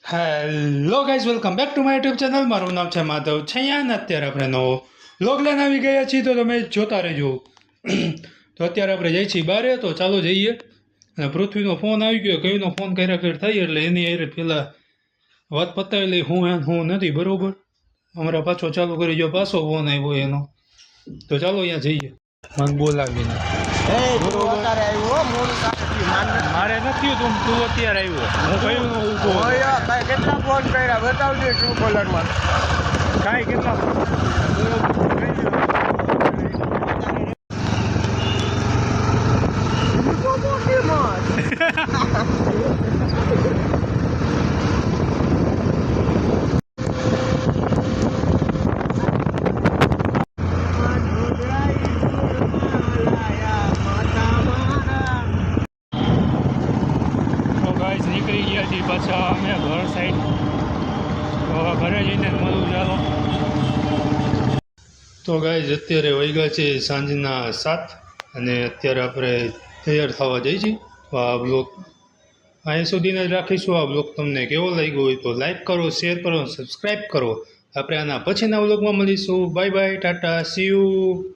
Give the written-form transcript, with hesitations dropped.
Hello guys, welcome back to my YouTube channel. મારું નામ છે માધવ છૈયા અને અત્યારે આપણે નવો વ્લોગ લઈને આવી ગયા છીએ, તો તમે જોતા રહેજો. તો અત્યારે આપણે જઈએ છીએ બારે, તો ચાલો જઈએ. અને પૃથ્વીનો ફોન આવી ગયો, કઈનો ફોન કર્યા કર થઈ એટલે એની હારે પહેલાં વાત પતાવી લઈ, હું નથી બરોબર. અમારા પાછો ચાલુ કરી જો, પાછો ફોન આવ્યો એનો. તો ચાલો અહીંયા જઈએ. મને બોલાવીને મારે નથી તું અત્યારે આવ્યો, હું કયું ઊભો કેટલા ફોન કર્યા બતાવજો ટ્રુ કોલરમાં. કાંઈ કેટલા નીકળી ગયા છીએ પાછા અમે ઘર સાઈડ. તો ઘરે જઈને મળું ચાલો. તો ગાઈઝ અત્યારે વાગ્યા છે સાંજના 7 અને અત્યારે આપણે તૈયાર થવા જઈએ છીએ. તો આ બ્લોગ અહીં સુધીને જ રાખીશું. આ બ્લોગ તમને કેવો લાગ્યો હોય તો લાઈક કરો, શેર કરો, સબસ્ક્રાઈબ કરો. આપણે આના પછીના બ્લોગમાં મળીશું. Bye bye, Tata, C you.